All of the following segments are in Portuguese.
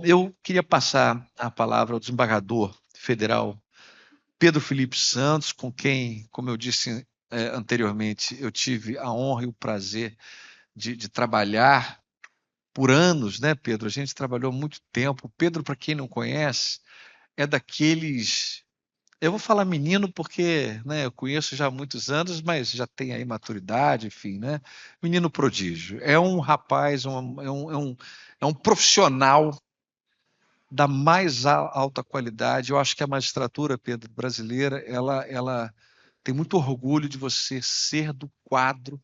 eu queria passar a palavra ao desembargador federal Pedro Felipe Santos, com quem, como eu disse anteriormente, eu tive a honra e o prazer de trabalhar por anos, né, Pedro? A gente trabalhou muito tempo. Pedro, para quem não conhece, é daqueles. Eu vou falar menino porque, né, eu conheço já há muitos anos, mas já tem aí maturidade, enfim, né? Menino prodígio. É um rapaz, é um profissional da mais alta qualidade. Eu acho que a magistratura, Pedro, brasileira, ela tem muito orgulho de você ser do quadro,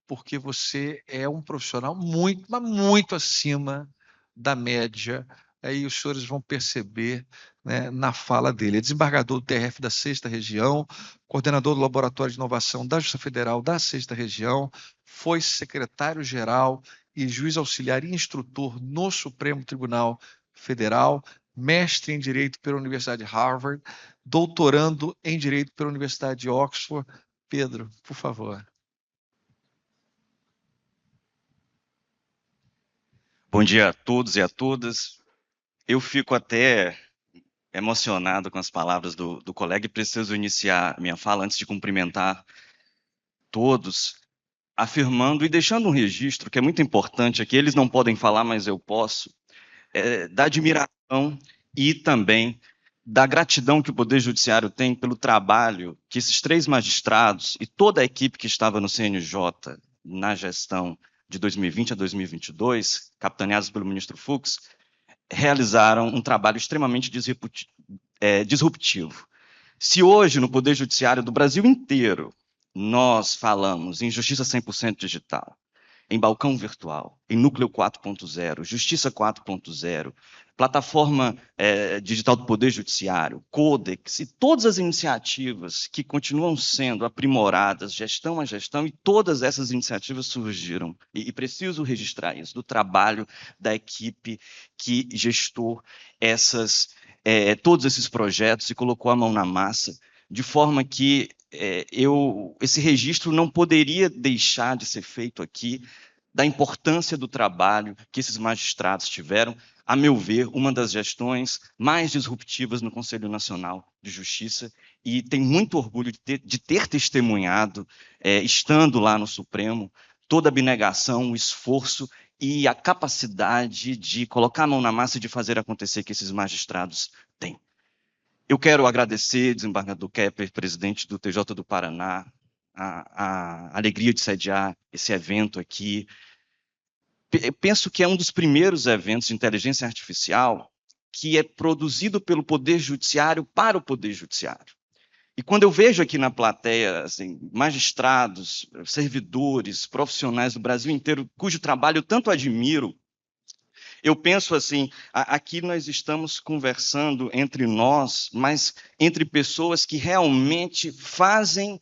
porque você é um profissional muito, mas muito acima da média. Aí os senhores vão perceber, né, na fala dele. É desembargador do TRF da Sexta Região, coordenador do Laboratório de Inovação da Justiça Federal da Sexta Região, foi secretário-geral e juiz auxiliar e instrutor no Supremo Tribunal Federal, mestre em Direito pela Universidade de Harvard, doutorando em Direito pela Universidade de Oxford. Pedro, por favor. Bom dia a todos e a todas. Eu fico até emocionado com as palavras do colega e preciso iniciar minha fala antes de cumprimentar todos, afirmando e deixando um registro que é muito importante aqui. Eles não podem falar, mas eu posso, da admiração e também da gratidão que o Poder Judiciário tem pelo trabalho que esses três magistrados e toda a equipe que estava no CNJ na gestão de 2020 a 2022, capitaneados pelo ministro Fux, realizaram um trabalho extremamente disruptivo. Se hoje, no Poder Judiciário do Brasil inteiro, nós falamos em justiça 100% digital, em balcão virtual, em núcleo 4.0, justiça 4.0, plataforma digital do Poder Judiciário, Codex e todas as iniciativas que continuam sendo aprimoradas, gestão a gestão, e todas essas iniciativas surgiram, e preciso registrar isso, do trabalho da equipe que gestou todos esses projetos e colocou a mão na massa, de forma que esse registro não poderia deixar de ser feito aqui, da importância do trabalho que esses magistrados tiveram, a meu ver, uma das gestões mais disruptivas no Conselho Nacional de Justiça, e tenho muito orgulho de ter testemunhado, estando lá no Supremo, toda a abnegação, o esforço e a capacidade de colocar a mão na massa e de fazer acontecer que esses magistrados têm. Eu quero agradecer, desembargador Kepper, presidente do TJ do Paraná, a alegria de sediar esse evento aqui. Eu penso que é um dos primeiros eventos de inteligência artificial que é produzido pelo Poder Judiciário para o Poder Judiciário. E quando eu vejo aqui na plateia assim, magistrados, servidores, profissionais do Brasil inteiro, cujo trabalho eu tanto admiro, eu penso assim, aqui nós estamos conversando entre nós, mas entre pessoas que realmente fazem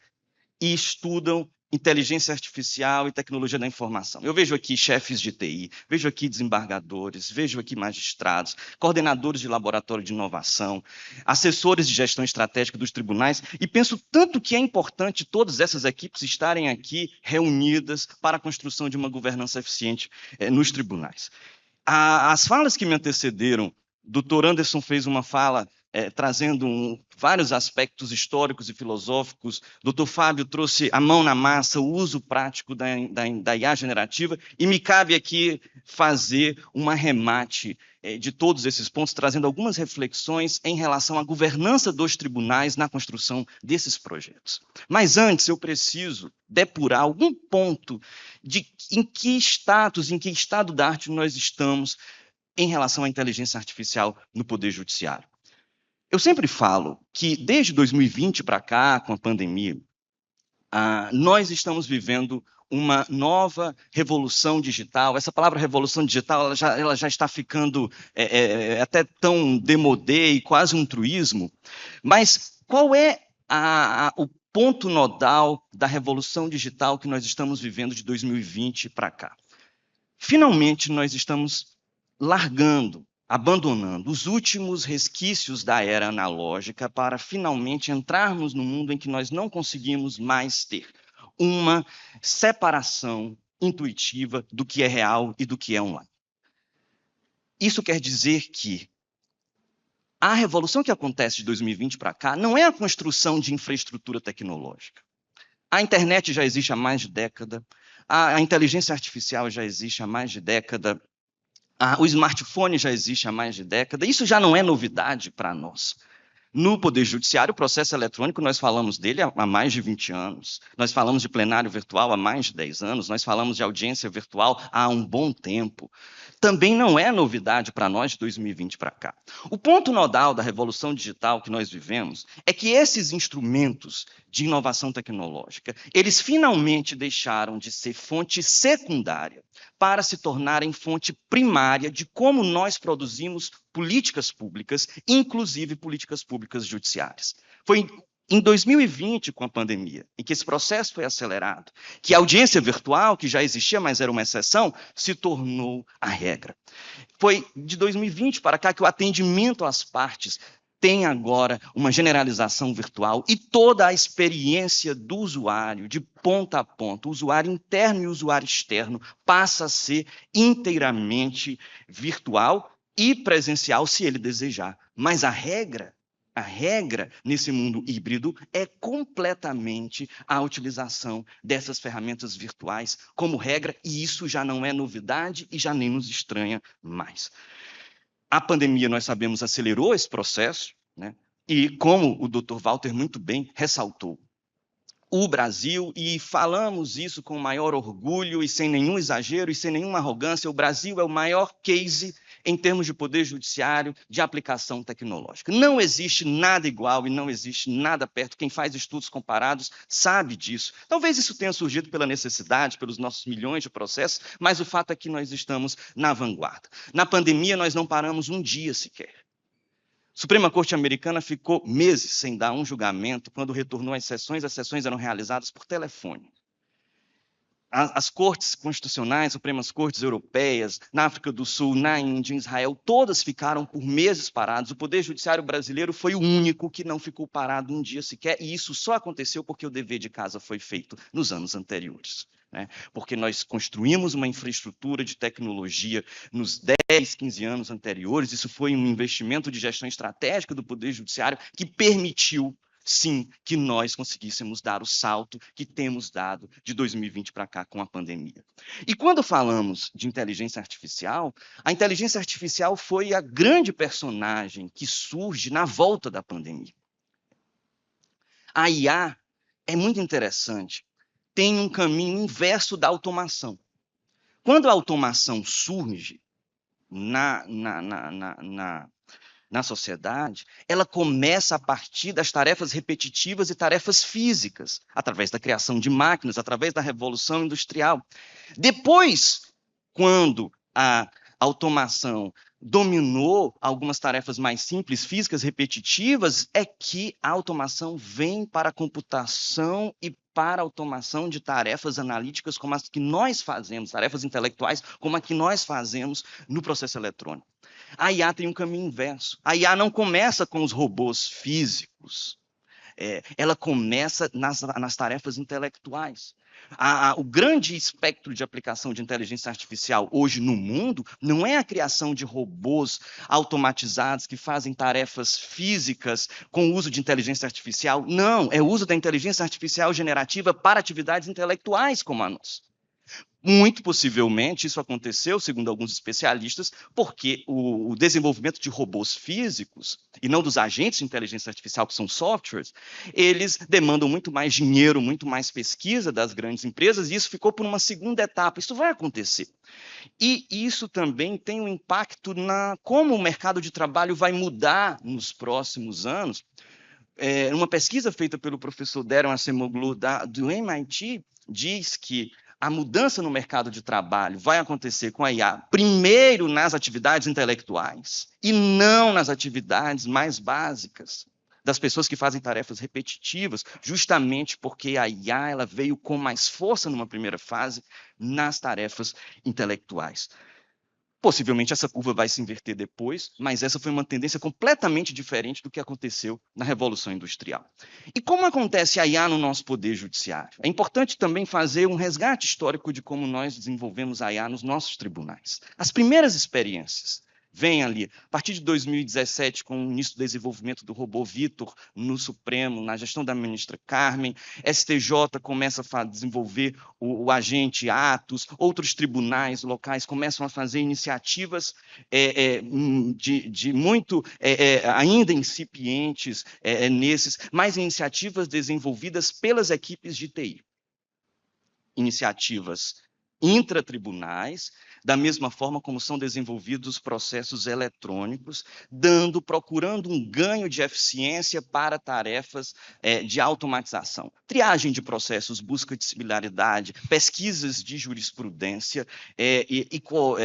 e estudam inteligência artificial e tecnologia da informação. Eu vejo aqui chefes de TI, vejo aqui desembargadores, vejo aqui magistrados, coordenadores de laboratório de inovação, assessores de gestão estratégica dos tribunais, e penso tanto que é importante todas essas equipes estarem aqui reunidas para a construção de uma governança eficiente nos tribunais. As falas que me antecederam, doutor Anderson fez uma fala trazendo vários aspectos históricos e filosóficos, doutor Fábio trouxe a mão na massa, o uso prático da IA generativa, e me cabe aqui fazer um arremate de todos esses pontos, trazendo algumas reflexões em relação à governança dos tribunais na construção desses projetos. Mas antes eu preciso depurar algum ponto em que status, em que estado da arte nós estamos em relação à inteligência artificial no Poder Judiciário. Eu sempre falo que, desde 2020 para cá, com a pandemia, nós estamos vivendo uma nova revolução digital. Essa palavra revolução digital ela já está ficando até tão demodé e quase um truísmo. Mas qual é o ponto nodal da revolução digital que nós estamos vivendo de 2020 para cá? Finalmente, nós estamos abandonando os últimos resquícios da era analógica para finalmente entrarmos no mundo em que nós não conseguimos mais ter uma separação intuitiva do que é real e do que é online. Isso quer dizer que a revolução que acontece de 2020 para cá não é a construção de infraestrutura tecnológica. A internet já existe há mais de década, a inteligência artificial já existe há mais de década, o smartphone já existe há mais de década. Isso já não é novidade para nós. No Poder Judiciário, o processo eletrônico, nós falamos dele há mais de 20 anos. Nós falamos de plenário virtual há mais de 10 anos. Nós falamos de audiência virtual há um bom tempo. Também não é novidade para nós de 2020 para cá. O ponto nodal da revolução digital que nós vivemos é que esses instrumentos de inovação tecnológica, eles finalmente deixaram de ser fonte secundária para se tornarem fonte primária de como nós produzimos políticas públicas, inclusive políticas públicas judiciárias. Foi em 2020, com a pandemia, em que esse processo foi acelerado, que a audiência virtual, que já existia, mas era uma exceção, se tornou a regra. Foi de 2020 para cá que o atendimento às partes tem agora uma generalização virtual e toda a experiência do usuário, de ponta a ponta, o usuário interno e o usuário externo, passa a ser inteiramente virtual e presencial, se ele desejar. Mas a regra nesse mundo híbrido é completamente a utilização dessas ferramentas virtuais como regra, e isso já não é novidade e já nem nos estranha mais. A pandemia, nós sabemos, acelerou esse processo, né? E como o Dr. Walter muito bem ressaltou, o Brasil, e falamos isso com o maior orgulho e sem nenhum exagero e sem nenhuma arrogância, o Brasil é o maior case em termos de poder judiciário de aplicação tecnológica. Não existe nada igual e não existe nada perto. Quem faz estudos comparados sabe disso. Talvez isso tenha surgido pela necessidade, pelos nossos milhões de processos, mas o fato é que nós estamos na vanguarda. Na pandemia, nós não paramos um dia sequer. A Suprema Corte Americana ficou meses sem dar um julgamento. Quando retornou às sessões eram realizadas por telefone. As cortes constitucionais, Supremas Cortes Europeias, na África do Sul, na Índia, em Israel, todas ficaram por meses paradas. O Poder Judiciário brasileiro foi o único que não ficou parado um dia sequer, e isso só aconteceu porque o dever de casa foi feito nos anos anteriores. Né? Porque nós construímos uma infraestrutura de tecnologia nos 10, 15 anos anteriores, isso foi um investimento de gestão estratégica do Poder Judiciário que permitiu, sim, que nós conseguíssemos dar o salto que temos dado de 2020 para cá com a pandemia. E quando falamos de inteligência artificial, a inteligência artificial foi a grande personagem que surge na volta da pandemia. A IA é muito interessante, tem um caminho inverso da automação. Quando a automação surge na sociedade, ela começa a partir das tarefas repetitivas e tarefas físicas, através da criação de máquinas, através da revolução industrial. Depois, quando a automação dominou algumas tarefas mais simples, físicas, repetitivas, é que a automação vem para a computação e para a automação de tarefas analíticas como as que nós fazemos, tarefas intelectuais como a que nós fazemos no processo eletrônico. A IA tem um caminho inverso. A IA não começa com os robôs físicos. Ela começa nas tarefas intelectuais. O grande espectro de aplicação de inteligência artificial hoje no mundo não é a criação de robôs automatizados que fazem tarefas físicas com o uso de inteligência artificial. Não, é o uso da inteligência artificial generativa para atividades intelectuais como a nossa. Muito possivelmente isso aconteceu, segundo alguns especialistas, porque o desenvolvimento de robôs físicos, e não dos agentes de inteligência artificial, que são softwares, eles demandam muito mais dinheiro, muito mais pesquisa das grandes empresas, e isso ficou por uma segunda etapa. Isso vai acontecer. E isso também tem um impacto na como o mercado de trabalho vai mudar nos próximos anos. Uma pesquisa feita pelo professor Daron Acemoglu, do MIT, diz que a mudança no mercado de trabalho vai acontecer com a IA, primeiro nas atividades intelectuais e não nas atividades mais básicas das pessoas que fazem tarefas repetitivas, justamente porque a IA ela veio com mais força numa primeira fase nas tarefas intelectuais. Possivelmente essa curva vai se inverter depois, mas essa foi uma tendência completamente diferente do que aconteceu na Revolução Industrial. E como acontece a IA no nosso Poder Judiciário? É importante também fazer um resgate histórico de como nós desenvolvemos a IA nos nossos tribunais. As primeiras experiências vem ali. A partir de 2017, com o início do desenvolvimento do robô Vitor no Supremo, na gestão da ministra Carmen, STJ começa a desenvolver o agente Atos, outros tribunais locais começam a fazer iniciativas de muito ainda incipientes nesses, mas iniciativas desenvolvidas pelas equipes de TI. Iniciativas intratribunais, da mesma forma como são desenvolvidos processos eletrônicos, procurando um ganho de eficiência para tarefas de automatização. Triagem de processos, busca de similaridade, pesquisas de jurisprudência,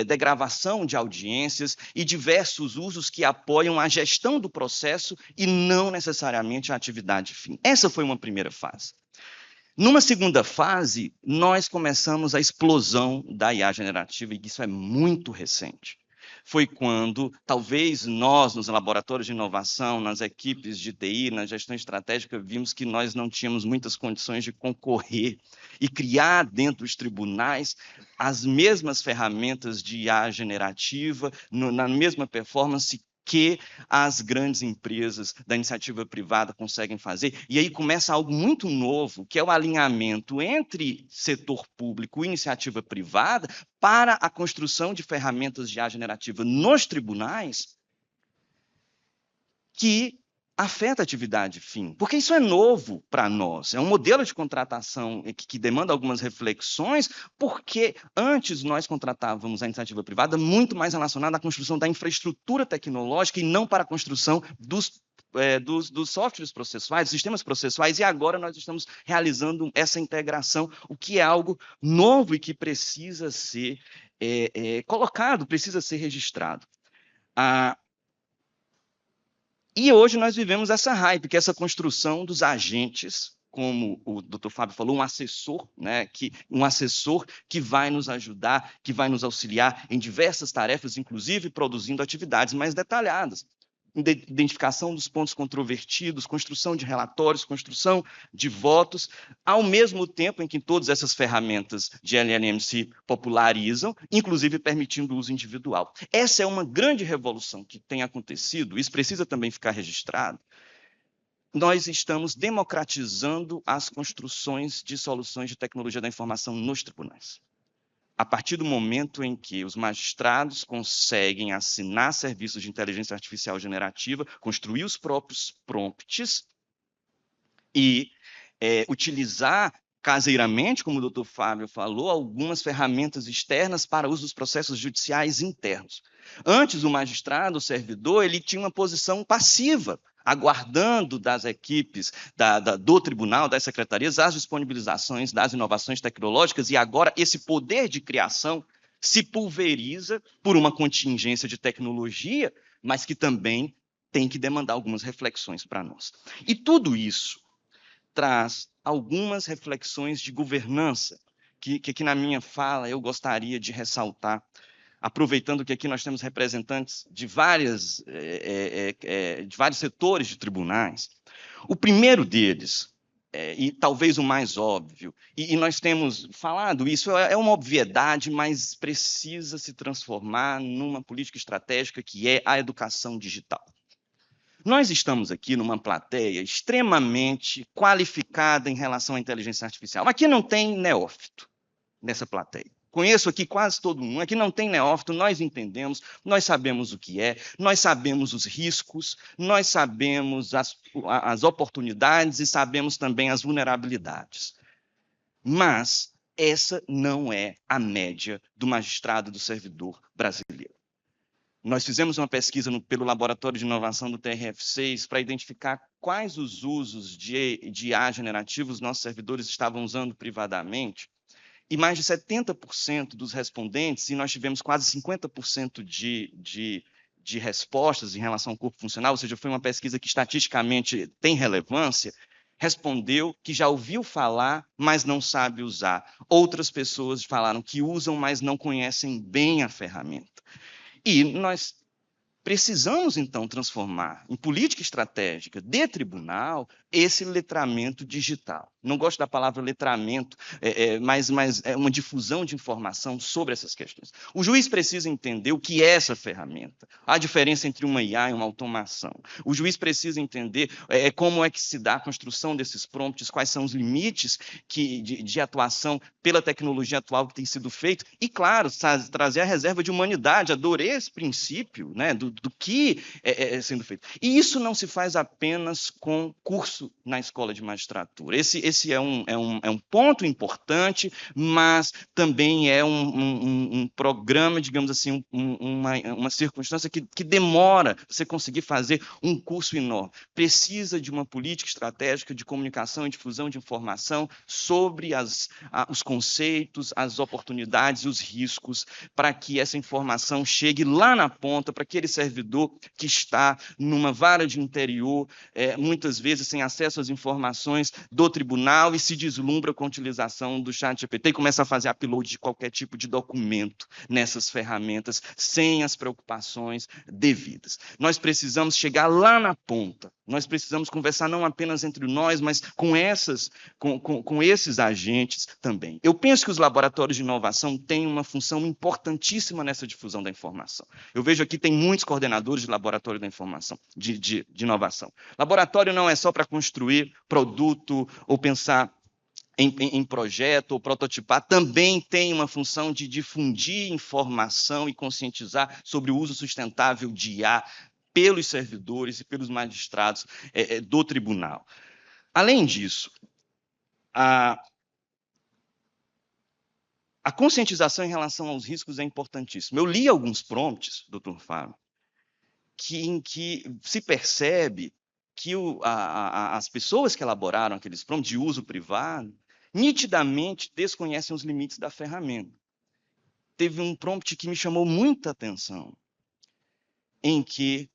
degravação de audiências e diversos usos que apoiam a gestão do processo e não necessariamente a atividade fim. Essa foi uma primeira fase. Numa segunda fase, nós começamos a explosão da IA generativa, e isso é muito recente. Foi quando, talvez nós, nos laboratórios de inovação, nas equipes de TI, na gestão estratégica, vimos que nós não tínhamos muitas condições de concorrer e criar dentro dos tribunais as mesmas ferramentas de IA generativa, na mesma performance que as grandes empresas da iniciativa privada conseguem fazer. E aí começa algo muito novo, que é o alinhamento entre setor público e iniciativa privada para a construção de ferramentas de IA generativa nos tribunais que afeta a atividade fim, porque isso é novo para nós, é um modelo de contratação que demanda algumas reflexões, porque antes nós contratávamos a iniciativa privada muito mais relacionada à construção da infraestrutura tecnológica e não para a construção dos softwares processuais, dos sistemas processuais, e agora nós estamos realizando essa integração, o que é algo novo e que precisa ser colocado, precisa ser registrado. E hoje nós vivemos essa hype, que é essa construção dos agentes, como o Dr. Fábio falou, um assessor que vai nos ajudar, que vai nos auxiliar em diversas tarefas, inclusive produzindo atividades mais detalhadas. Identificação dos pontos controvertidos, construção de relatórios, construção de votos, ao mesmo tempo em que todas essas ferramentas de LLM se popularizam, inclusive permitindo o uso individual. Essa é uma grande revolução que tem acontecido, isso precisa também ficar registrado. Nós estamos democratizando as construções de soluções de tecnologia da informação nos tribunais. A partir do momento em que os magistrados conseguem assinar serviços de inteligência artificial generativa, construir os próprios prompts e utilizar caseiramente, como o Dr. Fábio falou, algumas ferramentas externas para uso dos processos judiciais internos. Antes, o magistrado, o servidor, ele tinha uma posição passiva, aguardando das equipes do tribunal, das secretarias, as disponibilizações das inovações tecnológicas, e agora esse poder de criação se pulveriza por uma contingência de tecnologia, mas que também tem que demandar algumas reflexões para nós. E tudo isso traz algumas reflexões de governança, que na minha fala eu gostaria de ressaltar, aproveitando que aqui nós temos representantes de vários setores de tribunais. O primeiro deles, e talvez o mais óbvio, e nós temos falado isso, é uma obviedade, mas precisa se transformar numa política estratégica, que é a educação digital. Nós estamos aqui numa plateia extremamente qualificada em relação à inteligência artificial. Aqui não tem neófito nessa plateia. Conheço aqui quase todo mundo. Aqui não tem neófito, nós entendemos, nós sabemos o que é, nós sabemos os riscos, nós sabemos as oportunidades e sabemos também as vulnerabilidades. Mas essa não é a média do magistrado e do servidor brasileiro. Nós fizemos uma pesquisa pelo Laboratório de Inovação do TRF6 para identificar quais os usos de IA generativos os nossos servidores estavam usando privadamente, e mais de 70% dos respondentes, e nós tivemos quase 50% de respostas em relação ao corpo funcional, ou seja, foi uma pesquisa que estatisticamente tem relevância, respondeu que já ouviu falar, mas não sabe usar. Outras pessoas falaram que usam, mas não conhecem bem a ferramenta. E nós precisamos, então, transformar em política estratégica de tribunal esse letramento digital. não gosto da palavra letramento, mas é uma difusão de informação sobre essas questões. O juiz precisa entender o que é essa ferramenta, a diferença entre uma IA e uma automação. O juiz precisa entender como é que se dá a construção desses prompts, quais são os limites de atuação pela tecnologia atual que tem sido feito, e, claro, trazer a reserva de humanidade. Adorei esse princípio, né, do que é sendo feito. E isso não se faz apenas com curso na escola de magistratura. Esse é um ponto importante, mas também é um programa, digamos assim, uma circunstância que demora você conseguir fazer um curso enorme. Precisa de uma política estratégica de comunicação e difusão de informação sobre os conceitos, as oportunidades e os riscos, para que essa informação chegue lá na ponta, para aquele servidor que está numa vara de interior, muitas vezes sem acesso às informações do tribunal, e se deslumbra com a utilização do ChatGPT e começa a fazer upload de qualquer tipo de documento nessas ferramentas, sem as preocupações devidas. Nós precisamos chegar lá na ponta, nós precisamos conversar não apenas entre nós, mas com esses agentes também. Eu penso que os laboratórios de inovação têm uma função importantíssima nessa difusão da informação. Eu vejo aqui tem muitos coordenadores de laboratório da informação, de inovação. Laboratório não é só para construir produto ou pensar em projeto ou prototipar, também tem uma função de difundir informação e conscientizar sobre o uso sustentável de IA pelos servidores e pelos magistrados do tribunal. Além disso, a conscientização em relação aos riscos é importantíssima. Eu li alguns prompts, doutor Fábio, em que se percebe que as pessoas que elaboraram aqueles prompts de uso privado nitidamente desconhecem os limites da ferramenta. Teve um prompt que me chamou muita atenção, em que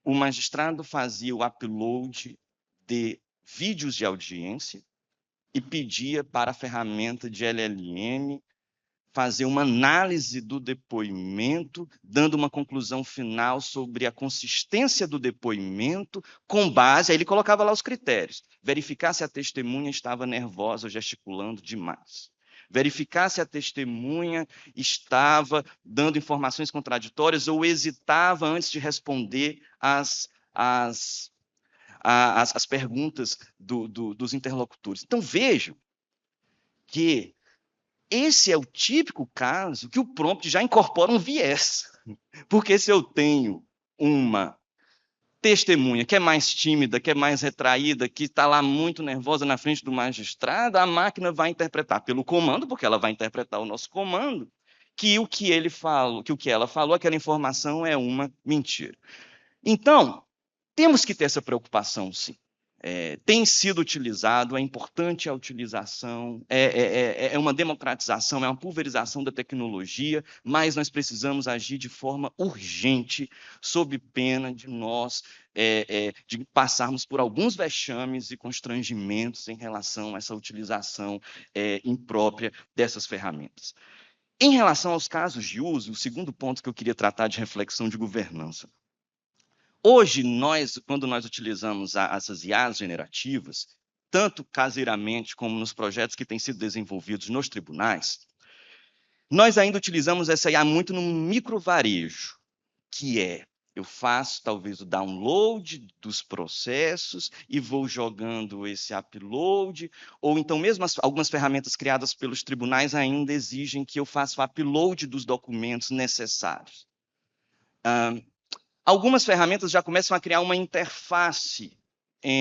o magistrado fazia o upload de vídeos de audiência e pedia para a ferramenta de LLM fazer uma análise do depoimento, dando uma conclusão final sobre a consistência do depoimento, com base, aí ele colocava lá os critérios, verificar se a testemunha estava nervosa ou gesticulando demais, verificar se a testemunha estava dando informações contraditórias ou hesitava antes de responder às perguntas dos interlocutores. Então, vejam que esse é o típico caso que o prompt já incorpora um viés. Porque se eu tenho uma testemunha que é mais tímida, que é mais retraída, que está lá muito nervosa na frente do magistrado, a máquina vai interpretar pelo comando, porque ela vai interpretar o nosso comando, que o que ela falou, aquela informação é uma mentira. Então, temos que ter essa preocupação, sim. Tem sido utilizado, é importante a utilização, é uma democratização, é uma pulverização da tecnologia, mas nós precisamos agir de forma urgente, sob pena de nós de passarmos por alguns vexames e constrangimentos em relação a essa utilização imprópria dessas ferramentas. Em relação aos casos de uso, o segundo ponto que eu queria tratar de reflexão de governança. Hoje, quando nós utilizamos essas IAs generativas, tanto caseiramente como nos projetos que têm sido desenvolvidos nos tribunais, nós ainda utilizamos essa IA muito no microvarejo, que eu faço talvez o download dos processos e vou jogando esse upload, ou então mesmo algumas ferramentas criadas pelos tribunais ainda exigem que eu faça o upload dos documentos necessários. Algumas ferramentas já começam a criar uma interface.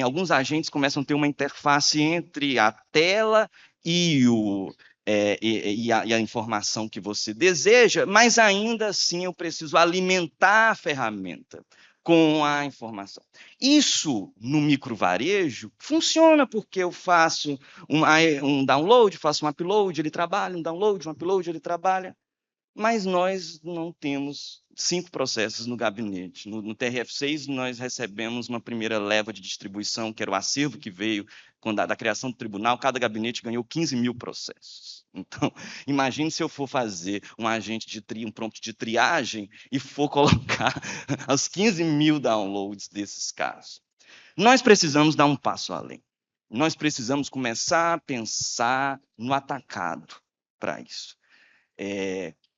Alguns agentes começam a ter uma interface entre a tela e a informação que você deseja, mas ainda assim eu preciso alimentar a ferramenta com a informação. Isso, no microvarejo, funciona porque eu faço um download, faço um upload, ele trabalha, um download, um upload, ele trabalha. Mas nós não temos 5 processos no gabinete. No TRF6, nós recebemos uma primeira leva de distribuição, que era o acervo que veio da criação do tribunal. Cada gabinete ganhou 15 mil processos. Então, imagine se eu for fazer um prompt de triagem e for colocar os 15 mil downloads desses casos. Nós precisamos dar um passo além. nós precisamos começar a pensar no atacado para isso.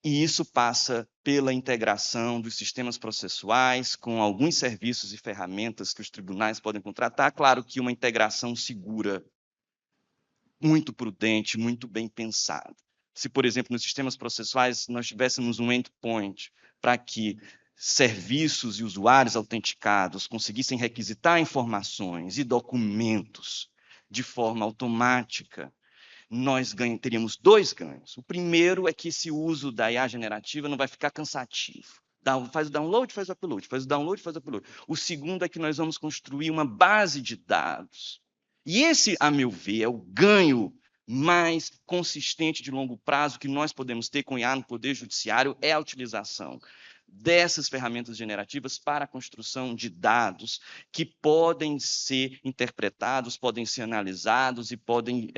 E isso passa pela integração dos sistemas processuais com alguns serviços e ferramentas que os tribunais podem contratar. Claro que uma integração segura, muito prudente, muito bem pensada. Se, por exemplo, nos sistemas processuais nós tivéssemos um endpoint para que serviços e usuários autenticados conseguissem requisitar informações e documentos de forma automática, nós teríamos dois ganhos. O primeiro é que esse uso da IA generativa não vai ficar cansativo. Faz o download, faz o upload, faz o download, faz o upload. O segundo é que nós vamos construir uma base de dados. E esse, a meu ver, é o ganho mais consistente de longo prazo que nós podemos ter com IA no Poder Judiciário, é a utilização dessas ferramentas generativas para a construção de dados que podem ser interpretados, podem ser analisados e podem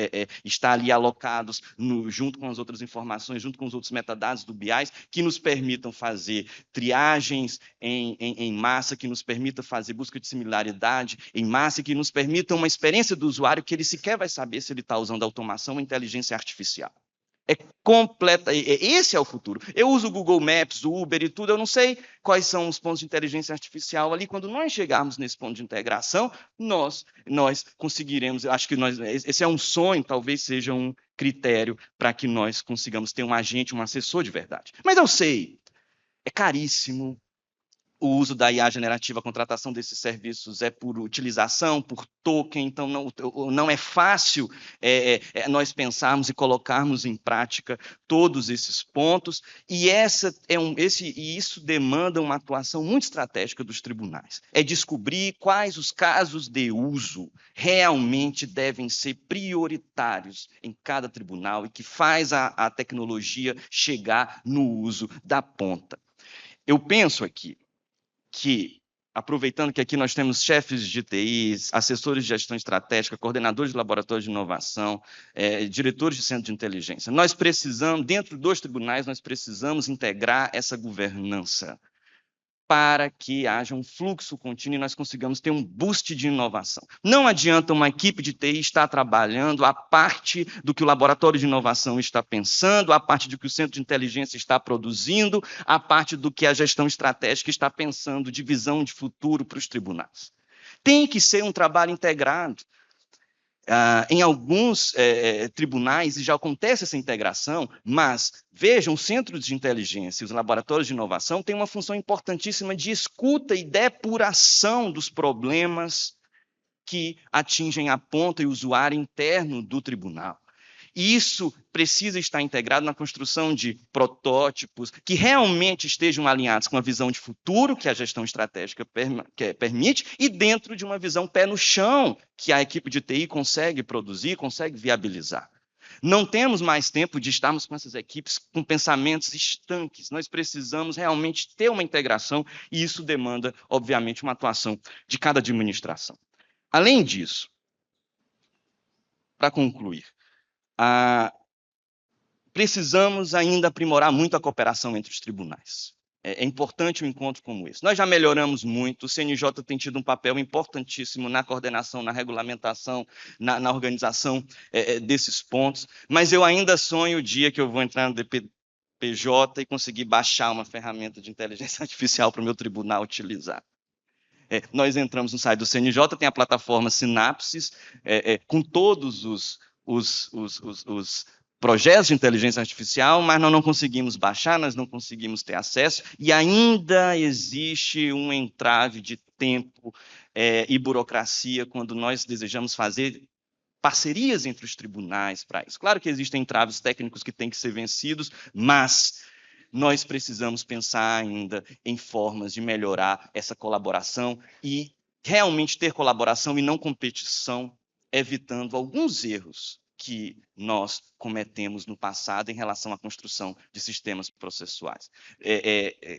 estar ali alocados junto com as outras informações, junto com os outros metadados do BI, que nos permitam fazer triagens em massa, que nos permita fazer busca de similaridade em massa, que nos permita uma experiência do usuário que ele sequer vai saber se ele está usando automação ou inteligência artificial. Esse é o futuro. Eu uso o Google Maps, o Uber e tudo, eu não sei quais são os pontos de inteligência artificial ali. Quando nós chegarmos nesse ponto de integração, nós conseguiremos, acho que esse é um sonho, talvez seja um critério para que nós consigamos ter um agente, um assessor de verdade. Mas eu sei, é caríssimo. O uso da IA generativa, a contratação desses serviços é por utilização, por token, então não é fácil nós pensarmos e colocarmos em prática todos esses pontos, e isso demanda uma atuação muito estratégica dos tribunais. É descobrir quais os casos de uso realmente devem ser prioritários em cada tribunal e que faz a tecnologia chegar no uso da ponta. Eu penso aqui que, aproveitando que aqui nós temos chefes de TI, assessores de gestão estratégica, coordenadores de laboratórios de inovação, diretores de centro de inteligência, nós precisamos, dentro dos tribunais, nós precisamos integrar essa governança para que haja um fluxo contínuo e nós consigamos ter um boost de inovação. Não adianta uma equipe de TI estar trabalhando a parte do que o laboratório de inovação está pensando, a parte do que o centro de inteligência está produzindo, a parte do que a gestão estratégica está pensando de visão de futuro para os tribunais. Tem que ser um trabalho integrado. Em alguns tribunais já acontece essa integração, mas vejam, os centros de inteligência e os laboratórios de inovação têm uma função importantíssima de escuta e depuração dos problemas que atingem a ponta e o usuário interno do tribunal. E isso precisa estar integrado na construção de protótipos que realmente estejam alinhados com a visão de futuro que a gestão estratégica permite e dentro de uma visão pé no chão que a equipe de TI consegue produzir, consegue viabilizar. Não temos mais tempo de estarmos com essas equipes com pensamentos estanques. Nós precisamos realmente ter uma integração e isso demanda, obviamente, uma atuação de cada administração. Além disso, para concluir, precisamos ainda aprimorar muito a cooperação entre os tribunais. É importante um encontro como esse. Nós já melhoramos muito, o CNJ tem tido um papel importantíssimo na coordenação, na regulamentação, na organização desses pontos, mas eu ainda sonho o dia que eu vou entrar no DPJ e conseguir baixar uma ferramenta de inteligência artificial para o meu tribunal utilizar. Nós entramos no site do CNJ, tem a plataforma Sinapses, com todos os projetos de inteligência artificial, mas nós não conseguimos baixar, nós não conseguimos ter acesso, e ainda existe um entrave de tempo e burocracia quando nós desejamos fazer parcerias entre os tribunais para isso. Claro que existem entraves técnicos que têm que ser vencidos, mas nós precisamos pensar ainda em formas de melhorar essa colaboração e realmente ter colaboração e não competição, evitando alguns erros que nós cometemos no passado em relação à construção de sistemas processuais.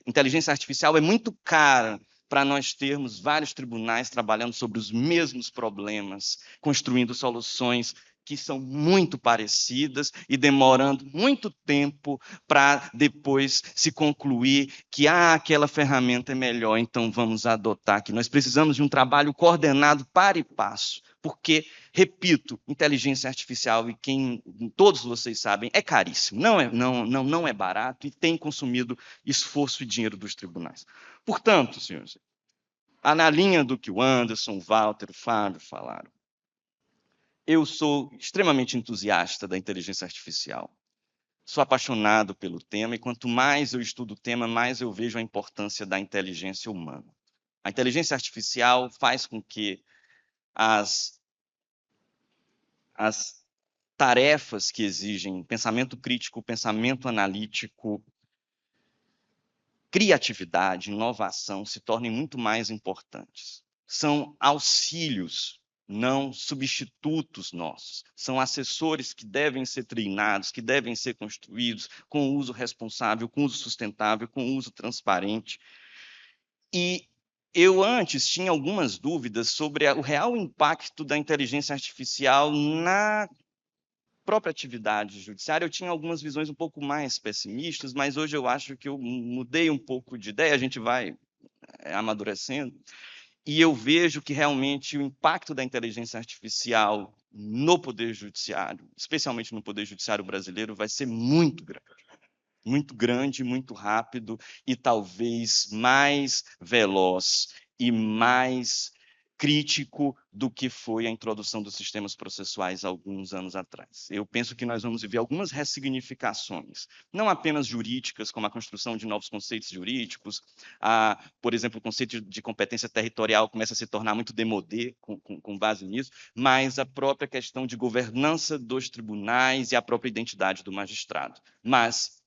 Inteligência artificial é muito cara para nós termos vários tribunais trabalhando sobre os mesmos problemas, construindo soluções que são muito parecidas e demorando muito tempo para depois se concluir que aquela ferramenta é melhor, então vamos adotar, que nós precisamos de um trabalho coordenado para e passo, porque, repito, inteligência artificial, e todos vocês sabem, é caríssimo, não é barato e tem consumido esforço e dinheiro dos tribunais. Portanto, senhores, na linha do que o Anderson, o Walter, o Fábio falaram, eu sou extremamente entusiasta da inteligência artificial. Sou apaixonado pelo tema e quanto mais eu estudo o tema, mais eu vejo a importância da inteligência humana. A inteligência artificial faz com que as tarefas que exigem pensamento crítico, pensamento analítico, criatividade, inovação se tornem muito mais importantes. São auxílios, não substitutos nossos. São assessores que devem ser treinados, que devem ser construídos com uso responsável, com uso sustentável, com uso transparente. E eu antes tinha algumas dúvidas sobre o real impacto da inteligência artificial na própria atividade judiciária. Eu tinha algumas visões um pouco mais pessimistas, mas hoje eu acho que eu mudei um pouco de ideia, a gente vai amadurecendo, e eu vejo que realmente o impacto da inteligência artificial no Poder Judiciário, especialmente no Poder Judiciário brasileiro, vai ser muito grande, muito rápido e talvez mais veloz e mais crítico do que foi a introdução dos sistemas processuais há alguns anos atrás. Eu penso que nós vamos viver algumas ressignificações, não apenas jurídicas, como a construção de novos conceitos jurídicos, por exemplo, o conceito de competência territorial começa a se tornar muito demodé com base nisso, mas a própria questão de governança dos tribunais e a própria identidade do magistrado. Mas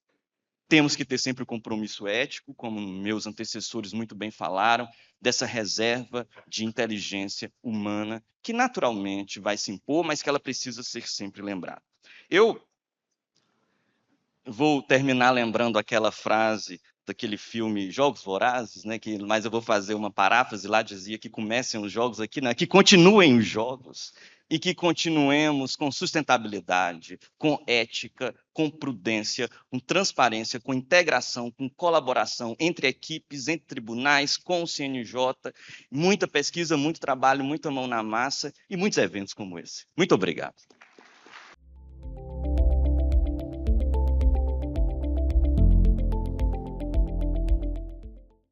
temos que ter sempre o compromisso ético, como meus antecessores muito bem falaram, dessa reserva de inteligência humana, que naturalmente vai se impor, mas que ela precisa ser sempre lembrada. Eu vou terminar lembrando aquela frase daquele filme Jogos Vorazes, né, mas eu vou fazer uma paráfrase lá, dizia que comecem os jogos aqui, né, que continuem os jogos, e que continuemos com sustentabilidade, com ética, com prudência, com transparência, com integração, com colaboração entre equipes, entre tribunais, com o CNJ, muita pesquisa, muito trabalho, muita mão na massa e muitos eventos como esse. Muito obrigado.